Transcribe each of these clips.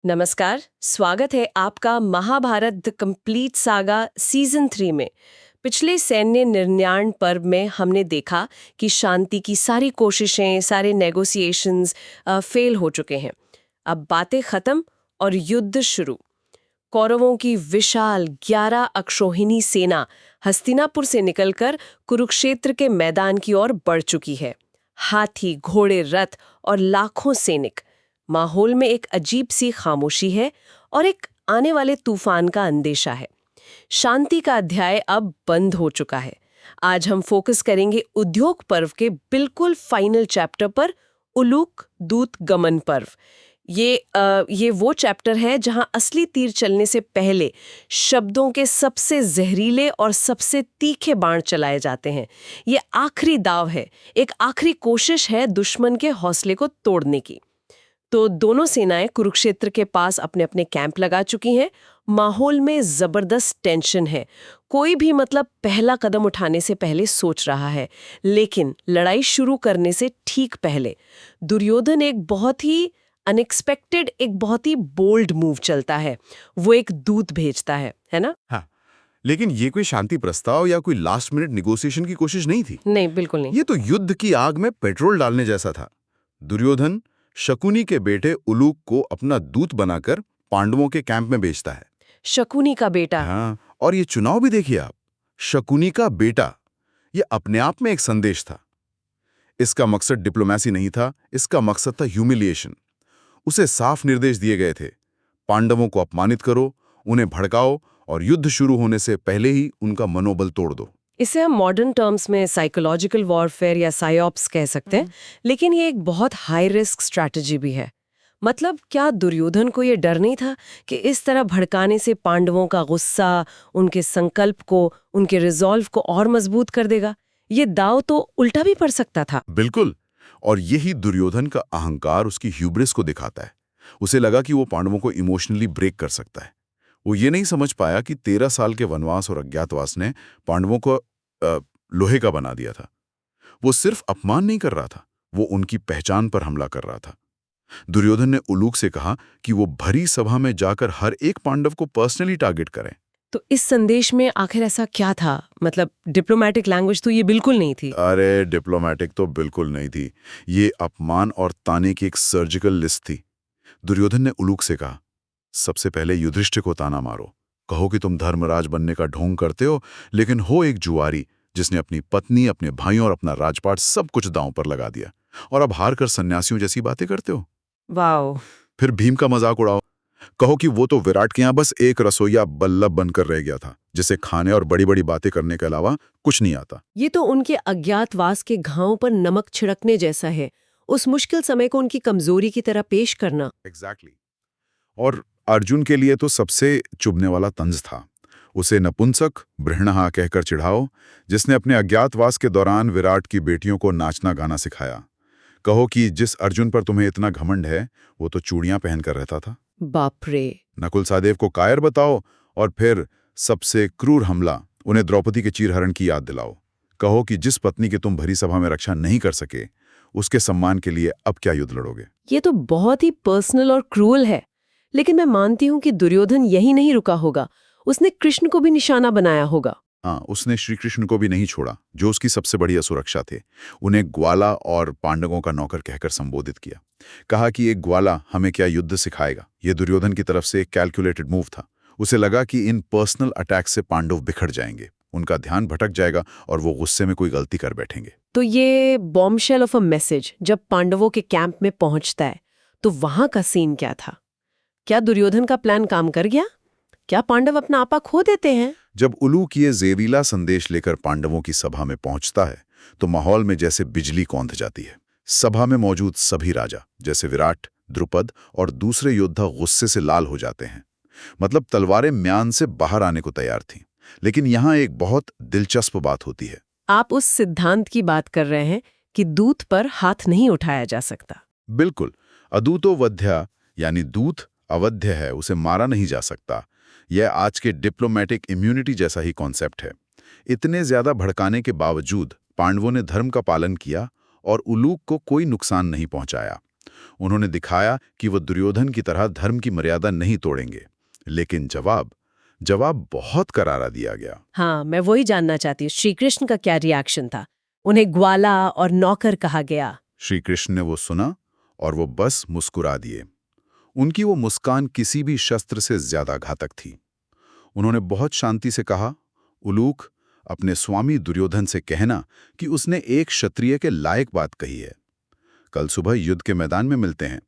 नमस्कार, स्वागत है आपका Mahabharat the complete saga season 3 में। पिछले सैन्य निर्णय पर्व में हमने देखा कि शांति की सारी कोशिशें, सारे नेगोशिएशंस फेल हो चुके हैं। अब बातें खत्म और युद्ध शुरू। कौरवों की विशाल 11 अक्षौहिणी सेना हस्तिनापुर से निकलकर कुरुक्षेत्र के मैदान की ओर बढ़ चुकी है। हाथी, घोड़े, रथ और लाखों सैनिक। माहौल में एक अजीब सी खामोशी है और एक आने वाले तूफान का अंदेशा है। शांति का अध्याय अब बंद हो चुका है। आज हम फोकस करेंगे उद्योग पर्व के बिल्कुल फाइनल चैप्टर पर, उलूक दूत गमन पर्व। ये वो चैप्टर है जहां असली तीर चलने से पहले शब्दों के सबसे जहरीले और सबसे तीखे बाण चलाए जाते हैं। ये आखिरी दाव है, एक आखिरी कोशिश है दुश्मन के हौसले को तोड़ने की। तो दोनों सेनाएं कुरुक्षेत्र के पास अपने अपने कैंप लगा चुकी हैं। माहौल में जबरदस्त टेंशन है। कोई भी पहला कदम उठाने से पहले सोच रहा है। लेकिन लड़ाई शुरू करने से ठीक पहले दुर्योधन एक बहुत ही अनएक्सपेक्टेड, एक बहुत ही बोल्ड मूव चलता है। वो एक दूत भेजता है ना? हाँ, लेकिन ये कोई शांति प्रस्ताव या कोई लास्ट मिनट निगोसिएशन की कोशिश नहीं थी। नहीं, बिल्कुल नहीं। ये तो युद्ध की आग में पेट्रोल डालने जैसा था। दुर्योधन शकुनी के बेटे उलूक को अपना दूत बनाकर पांडवों के कैंप में भेजता है। शकुनी का बेटा। हाँ, और ये चुनाव भी देखिए आप, शकुनी का बेटा। ये अपने आप में एक संदेश था। इसका मकसद डिप्लोमेसी नहीं था, इसका मकसद था ह्यूमिलिएशन। उसे साफ निर्देश दिए गए थे, पांडवों को अपमानित करो, उन्हें भड़काओ और युद्ध शुरू होने से पहले ही उनका मनोबल तोड़ दो। इसे हम मॉडर्न टर्म्स में साइकोलॉजिकल वॉरफेयर या साइऑप्स कह सकते हैं। लेकिन ये एक बहुत हाई रिस्क स्ट्रैटेजी भी है। क्या दुर्योधन को ये डर नहीं था कि इस तरह भड़काने से पांडवों का गुस्सा, उनके संकल्प को, उनके रिजॉल्व को और मजबूत कर देगा? ये दाव तो उल्टा भी पड़ सकता था। बिल्कुल, और यही दुर्योधन का अहंकार, उसकी ह्यूब्रिस को दिखाता है। उसे लगा कि वो पांडवों को इमोशनली ब्रेक कर सकता है। वो ये नहीं समझ पाया कि 13 साल के वनवास और अज्ञातवास ने पांडवों को लोहे का बना दिया था। वो सिर्फ अपमान नहीं कर रहा था, वो उनकी पहचान पर हमला कर रहा था। दुर्योधन ने उलूक से कहा कि वो भरी सभा में जाकर हर एक पांडव को पर्सनली टारगेट करें। तो इस संदेश में आखिर ऐसा क्या था? डिप्लोमेटिक लैंग्वेज तो ये बिल्कुल नहीं थी। अरे डिप्लोमेटिक तो बिल्कुल नहीं थी। ये अपमान और ताने की एक सर्जिकल लिस्ट थी। दुर्योधन ने उलूक से कहा, सबसे पहले युधिष्ठिर को ताना मारो। कहो कि तुम धर्मराज बनने का ढोंग करते हो, लेकिन हो एक जुआरी जिसने अपनी पत्नी, अपने भाइयों और अपना राजपाट सब कुछ दांव पर लगा दिया, और अब हार कर सन्यासियों जैसी बातें करते हो। वाओ। फिर भीम का मजाक उड़ाओ। कहो कि वो तो विराट के यहाँ बस एक रसोइया बल्लभ बनकर रह गया था, जिसे खाने और बड़ी बड़ी बातें करने के अलावा कुछ नहीं आता। ये तो उनके अज्ञातवास के घावों पर नमक छिड़कने जैसा है। उस मुश्किल समय को उनकी कमजोरी की तरह पेश करना। एग्जैक्टली। और अर्जुन के लिए तो सबसे चुभने वाला तंज था। उसे नपुंसक, बृहणहा कहकर चिढ़ाओ, जिसने अपने अज्ञातवास के दौरान विराट की बेटियों को नाचना गाना सिखाया। कहो कि जिस अर्जुन पर तुम्हें इतना घमंड है, वो तो चूड़ियां पहनकर रहता था। बाप रे। नकुल सहदेव को कायर बताओ, और फिर सबसे क्रूर हमला, उन्हें द्रौपदी के चीरहरण की याद दिलाओ। कहो कि जिस पत्नी की तुम भरी सभा में रक्षा नहीं कर सके, उसके सम्मान के लिए अब क्या युद्ध लड़ोगे। ये तो बहुत ही पर्सनल और क्रूअल है। लेकिन मैं मानती हूँ कि दुर्योधन यही नहीं रुका होगा। उसने कृष्ण को भी निशाना बनाया होगा। हाँ, उसने श्री कृष्ण को भी नहीं छोड़ा, जो उसकी सबसे बड़ी सुरक्षा थे। उन्हें ग्वाला और पांडवों का नौकर कहकर संबोधित किया। कहा कि एक ग्वाला हमें क्या युद्ध सिखाएगा। यह दुर्योधन की तरफ से एक कैलकुलेटेड मूव था। उसे लगा कि इन पर्सनल अटैक से पांडव बिखर जाएंगे, उनका ध्यान भटक जाएगा और वो गुस्से में कोई गलती कर बैठेंगे। तो ये बॉम्बशेल ऑफ अ मैसेज जब पांडवों के कैंप में पहुंचता है, तो वहां का सीन क्या था? क्या दुर्योधन का प्लान काम कर गया? क्या पांडव अपना आपा खो देते हैं? जब उलूक ये ज़ेरीला संदेश लेकर पांडवों की सभा में पहुंचता है, तो माहौल में जैसे बिजली कौंध जाती है। सभा में मौजूद सभी राजा, जैसे विराट, द्रुपद और दूसरे योद्धा गुस्से से लाल हो जाते हैं। तलवारें म्यान से बाहर आने को तैयार थीं। लेकिन यहाँ एक बहुत दिलचस्प बात होती है। आप उस सिद्धांत की बात कर रहे हैं कि दूत पर हाथ नहीं उठाया जा सकता। बिल्कुल। अदूतो वध्या, यानी दूत अवध्य है, उसे मारा नहीं जा सकता। यह आज के डिप्लोमेटिक इम्यूनिटी जैसा ही कॉन्सेप्ट है। इतने ज्यादा भड़काने के बावजूद पांडवों ने धर्म का पालन किया और उलूक को कोई नुकसान नहीं पहुंचाया। उन्होंने दिखाया कि वो दुर्योधन की तरह धर्म की मर्यादा नहीं तोड़ेंगे। लेकिन जवाब बहुत करारा दिया गया। हाँ, मैं वही जानना चाहती हूँ, श्री कृष्ण का क्या रिएक्शन था? उन्हें ग्वाला और नौकर कहा गया। श्री कृष्ण ने वो सुना और वो बस मुस्कुरा दिए। उनकी वो मुस्कान किसी भी शस्त्र से ज्यादा घातक थी। उन्होंने बहुत शांति से कहा, उलूक, अपने स्वामी दुर्योधन से कहना कि उसने एक क्षत्रिय के लायक बात कही है। कल सुबह युद्ध के मैदान में मिलते हैं।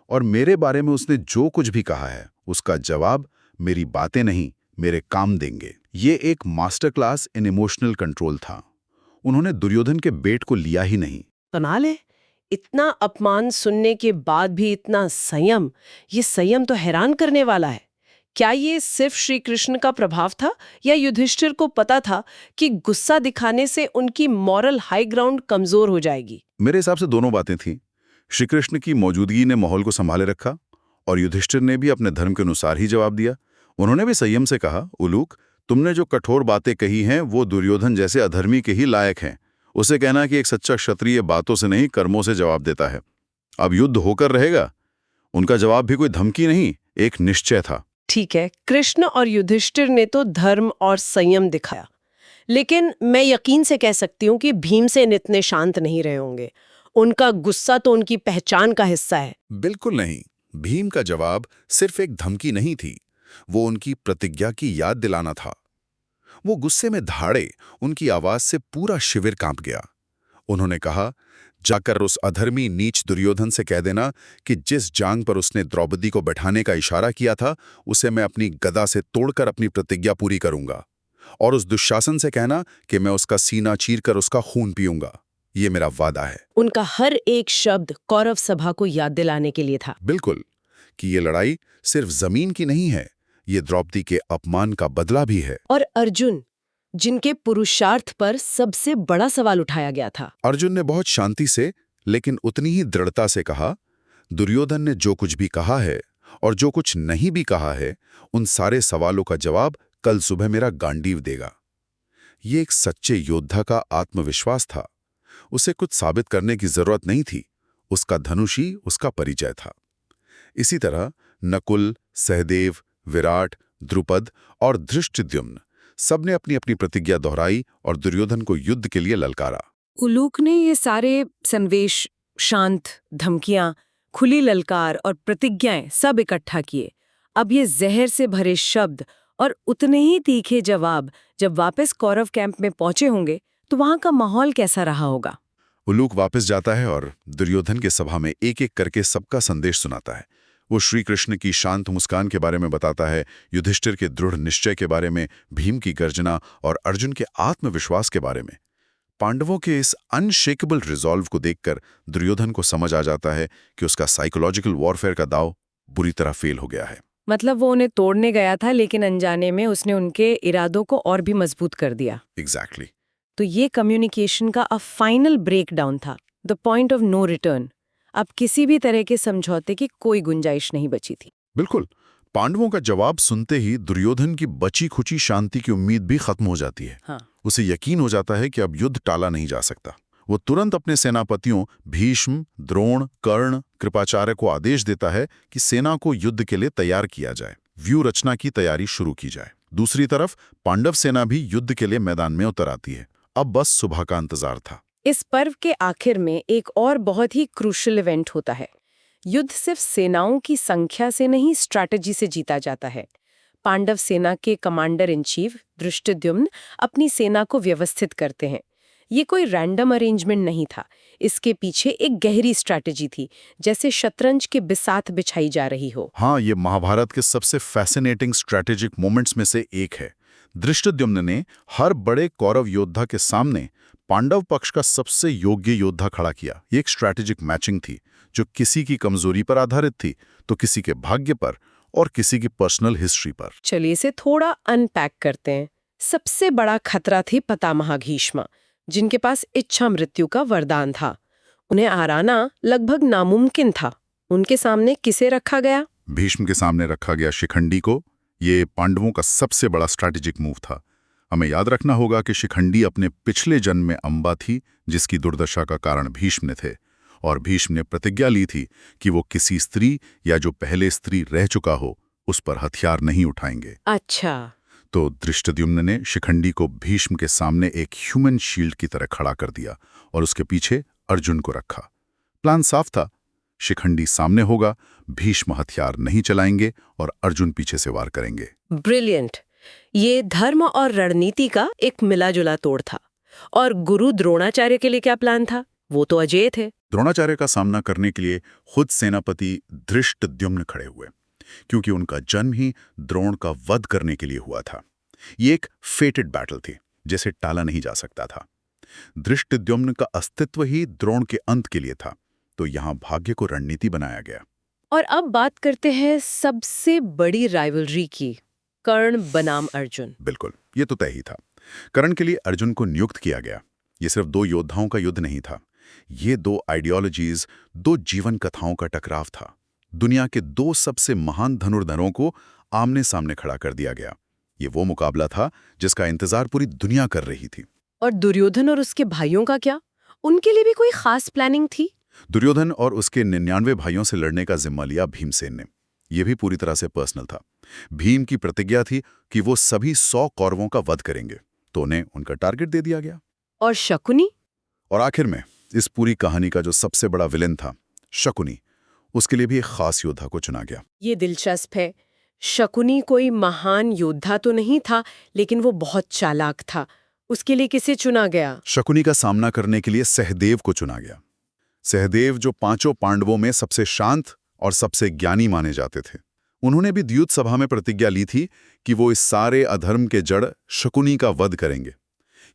और मेरे बारे में उसने जो कुछ भी कहा है, उसका जवाब मेरी बातें नहीं, मेरे काम देंगे। ये एक master class in emotional control था। उन्होंने दुर्योधन के बेट को लिया ही नहीं। कनाले, इतना अपमान सुनने के बाद भी इतना संयम, ये संयम तो हैरान करने वाला है। क्या ये सिर्फ श्री कृष्ण का प्रभाव था या युधिष्ठिर को पता था कि गुस्सा दिखाने से उनकी मॉरल हाई ग्राउंड कमजोर हो जाएगी? मेरे हिसाब से दोनों बातें थीं। श्री कृष्ण की मौजूदगी ने माहौल को संभाले रखा और युधिष्ठिर ने भी अपने धर्म के अनुसार ही जवाब दिया। उन्होंने भी संयम से कहा, उलूक, तुमने जो कठोर बातें कही हैं वो दुर्योधन जैसे अधर्मी के ही लायक हैं। उसे कहना कि एक सच्चा क्षत्रिय बातों से नहीं कर्मों से जवाब देता है। अब युद्ध होकर रहेगा। उनका जवाब भी कोई धमकी नहीं, एक निश्चय था। ठीक है, कृष्ण और युधिष्ठिर ने तो धर्म और संयम दिखाया, लेकिन मैं यकीन से कह सकती हूँ कि भीमसेन इतने शांत नहीं रहे होंगे। उनका गुस्सा तो उनकी पहचान का हिस्सा है। बिल्कुल नहीं। भीम का जवाब सिर्फ एक धमकी नहीं थी, वो उनकी प्रतिज्ञा की याद दिलाना था। वो गुस्से में धाड़े, उनकी आवाज से पूरा शिविर कांप गया। उन्होंने कहा, जाकर उस अधर्मी नीच दुर्योधन से कह देना कि जिस जांग पर उसने द्रौपदी को बैठाने का इशारा किया था, उसे मैं अपनी गदा से तोड़कर अपनी प्रतिज्ञा पूरी करूंगा। और उस दुशासन से कहना कि मैं उसका सीना चीरकर उसका खून पीऊंगा। ये मेरा वादा है। उनका हर एक शब्द कौरव सभा को याद दिलाने के लिए था। बिल्कुल, कि ये लड़ाई सिर्फ जमीन की नहीं है, ये द्रौपदी के अपमान का बदला भी है। और अर्जुन, जिनके पुरुषार्थ पर सबसे बड़ा सवाल उठाया गया था। अर्जुन ने बहुत शांति से लेकिन उतनी ही दृढ़ता से कहा, दुर्योधन ने जो कुछ भी कहा है और जो कुछ नहीं भी कहा है, उन सारे सवालों का जवाब कल सुबह मेरा गांडीव देगा। ये एक सच्चे योद्धा का आत्मविश्वास था। उसे कुछ साबित करने की जरूरत नहीं थी, उसका धनुष ही उसका परिचय था। इसी तरह नकुल, सहदेव, विराट, द्रुपद और धृष्टद्युम्न सबने अपनी अपनी प्रतिज्ञा दोहराई और दुर्योधन को युद्ध के लिए ललकारा। उलूक ने ये सारे संवेश, शांत, धमकियां, खुली ललकार और प्रतिज्ञाएं सब इकट्ठा किए। अब ये जहर से भरे शब्द और उतने ही तीखे जवाब जब वापस कौरव कैंप में पहुंचे होंगे तो वहां का माहौल कैसा रहा होगा? उलूक वापस जाता है और दुर्योधन के सभा में एक एक करके सबका संदेश सुनाता है। वो श्री कृष्ण की शांत मुस्कान के बारे में बताता है, युधिष्ठिर के दृढ़ निश्चय के बारे में, भीम की गर्जना और अर्जुन के आत्मविश्वास के बारे में। पांडवों के इस अनशेकेबल रिजॉल्व को देखकर दुर्योधन को समझ आ जाता है कि उसका साइकोलॉजिकल वॉरफेयर का दांव बुरी तरह फेल हो गया है। मतलब वो उन्हें तोड़ने गया था, लेकिन अनजाने में उसने उनके इरादों को और भी मजबूत कर दिया। एग्जैक्टली। तो ये कम्युनिकेशन का फाइनल ब्रेकडाउन था, the point of no return. अब किसी भी तरह के समझौते की कोई गुंजाइश नहीं बची थी। बिल्कुल। पांडवों का जवाब सुनते ही दुर्योधन की बची खुची शांति की उम्मीद भी खत्म हो जाती है। हाँ। उसे यकीन हो जाता है कि अब युद्ध टाला नहीं जा सकता। वो तुरंत अपने सेनापतियों भीष्म, द्रोण, कर्ण, कृपाचार्य को आदेश देता है कि सेना को युद्ध के लिए तैयार किया जाए, व्यू रचना की तैयारी शुरू की जाए। दूसरी तरफ पांडव सेना भी युद्ध के लिए मैदान में उतर आती है। अब बस सुबह का इंतजार था। इस पर्व के आखिर में एक और बहुत ही क्रूशियल इवेंट होता है। युद्ध सिर्फ सेनाओं की संख्या से नहीं, स्ट्रैटेजी से जीता जाता है। पांडव सेना के कमांडर इन चीफ धृष्टद्युम्न अपनी सेना को व्यवस्थित करते हैं। ये कोई रैंडम अरेंजमेंट नहीं था, इसके पीछे एक गहरी स्ट्रैटेजी थी, जैसे शतरंज के बिसात बिछाई जा रही हो। हाँ, ये महाभारत के सबसे फैसिनेटिंग स्ट्रैटेजिक मोमेंट्स में से एक है। धृष्टद्युम्न ने हर बड़े कौरव योद्धा के सामने पांडव पक्ष का सबसे योग्य योद्धा खड़ा किया। ये एक स्ट्रैटेजिक मैचिंग थी, जो किसी की कमजोरी पर आधारित थी तो किसी के भाग्य पर और किसी की पर्सनल हिस्ट्री पर। चलिए इसे थोड़ा अनपैक करते हैं। सबसे बड़ा खतरा थी पितामह भीष्म, जिनके पास इच्छा मृत्यु का वरदान था। उन्हें हराना लगभग नामुमकिन था। उनके सामने किसे रखा गया? भीष्म के सामने रखा गया शिखंडी को। ये पांडवों का सबसे बड़ा स्ट्रैटेजिक मूव था। हमें याद रखना होगा कि शिखंडी अपने पिछले जन्म में अंबा थी, जिसकी दुर्दशा का कारण भीष्म थे, और भीष्म ने प्रतिज्ञा ली थी कि वो किसी स्त्री या जो पहले स्त्री रह चुका हो उस पर हथियार नहीं उठाएंगे। अच्छा। तो धृष्टद्युम्न ने शिखंडी को भीष्म के सामने एक ह्यूमन शील्ड की तरह खड़ा कर दिया और उसके पीछे अर्जुन को रखा। प्लान साफ था, शिखंडी सामने होगा, भीष्म हथियार नहीं चलाएंगे और अर्जुन पीछे से वार करेंगे। ब्रिलियंट। ये धर्म और रणनीति का एक मिला-जुला तोड़ था। और गुरु द्रोणाचार्य के लिए क्या प्लान था? वो तो अजेय थे। द्रोणाचार्य का सामना करने के लिए खुद सेनापति धृष्टद्युम्न खड़े हुए, क्योंकि उनका जन्म ही द्रोण का वध करने के लिए हुआ था। ये एक फेटेड बैटल थी, जिसे टाला नहीं जा सकता था। धृष्टद्युम्न का अस्तित्व ही द्रोण के अंत के लिए था, तो यहाँ भाग्य को रणनीति बनाया गया। और अब बात करते हैं सबसे बड़ी राइवलरी की, कर्ण बनाम अर्जुन। बिल्कुल, ये तो तय ही था। कर्ण के लिए अर्जुन को नियुक्त किया गया। ये सिर्फ दो योद्धाओं का युद्ध नहीं था, ये दो आइडियोलॉजीज, दो जीवन कथाओं का टकराव था। दुनिया के दो सबसे महान धनुर्धरों को आमने सामने खड़ा कर दिया गया। ये वो मुकाबला था जिसका इंतजार पूरी दुनिया कर रही थी। और दुर्योधन और उसके भाइयों का क्या? उनके लिए भी कोई खास प्लानिंग थी? दुर्योधन और उसके 99 भाइयों से लड़ने का जिम्मा लिया भीमसेन ने। यह भी पूरी तरह से पर्सनल था। भीम की प्रतिज्ञा थी कि वो सभी 100 कौरवों का वध करेंगे, तो उन्हें उनका टारगेट दे दिया गया। और शकुनी? और आखिर में इस पूरी कहानी का जो सबसे बड़ा विलेन था, शकुनी, उसके लिए भी एक खास योद्धा को चुना गया। ये दिलचस्प है। शकुनी कोई महान योद्धा तो नहीं था, लेकिन वो बहुत चालाक था। उसके लिए किसे चुना गया? शकुनी का सामना करने के लिए सहदेव को चुना गया। सहदेव जो 5 पांडवों में सबसे शांत और सबसे ज्ञानी माने जाते थे। उन्होंने भी द्यूत सभा में प्रतिज्ञा ली थी कि वो इस सारे अधर्म के जड़ शकुनी का वध करेंगे।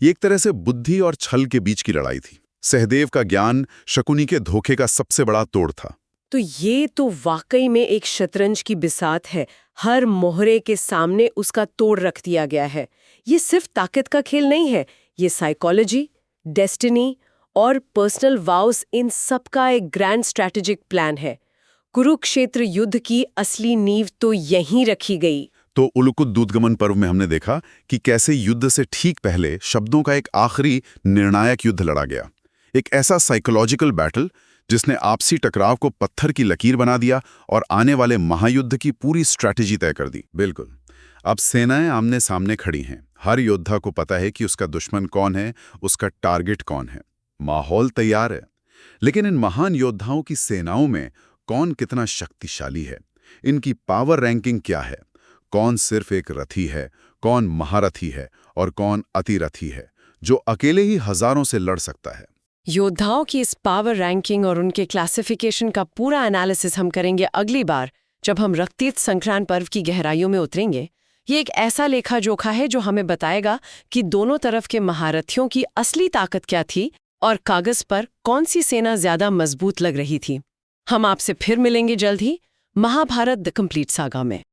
ये एक तरह से बुद्धि और छल के बीच की लड़ाई थी। सहदेव का ज्ञान शकुनी के धोखे का सबसे बड़ा तोड़ था। तो ये तो वाकई में एक शतरंज की बिसात है। हर मोहरे के सामने उसका तोड़ रख दिया गया है। ये सिर्फ ताकत का खेल नहीं है, ये साइकोलॉजी, डेस्टिनी और पर्सनल वाउस, इन सब का एक ग्रैंड स्ट्रैटेजिक प्लान है। कुरुक्षेत्र युद्ध की असली नींव तो यहीं रखी गई। तो उलुकुद दूतगमन पर्व में हमने देखा कि कैसे युद्ध से ठीक पहले शब्दों का एक आखिरी निर्णायक युद्ध लड़ा गया। एक ऐसा साइकोलॉजिकल बैटल जिसने आपसी टकराव को पत्थर की लकीर बना दिया और आने वाले महायुद्ध की पूरी स्ट्रैटेजी तय कर दी। बिल्कुल, अब सेनाएं आमने सामने खड़ी हैं। हर योद्धा को पता है कि उसका दुश्मन कौन है, उसका टारगेट कौन है। माहौल तैयार है। लेकिन इन महान योद्धाओं की सेनाओं में कौन कितना शक्तिशाली है, इनकी पावर रैंकिंग क्या है, कौन सिर्फ एक रथी है, कौन महारथी है और कौन अतिरथी है, जो अकेले ही हजारों से लड़ सकता है। योद्धाओं की इस पावर रैंकिंग और उनके क्लासिफिकेशन का पूरा एनालिसिस हम करेंगे अगली बार, जब हम रक्ततीर्थ संक्रांत पर्व की गहराइयों में उतरेंगे। ये एक ऐसा लेखा जोखा है जो हमें बताएगा कि दोनों तरफ के महारथियों की असली ताकत क्या थी और कागज पर कौन सी सेना ज्यादा मजबूत लग रही थी। हम आपसे फिर मिलेंगे जल्द ही महाभारत द कंप्लीट सागा में।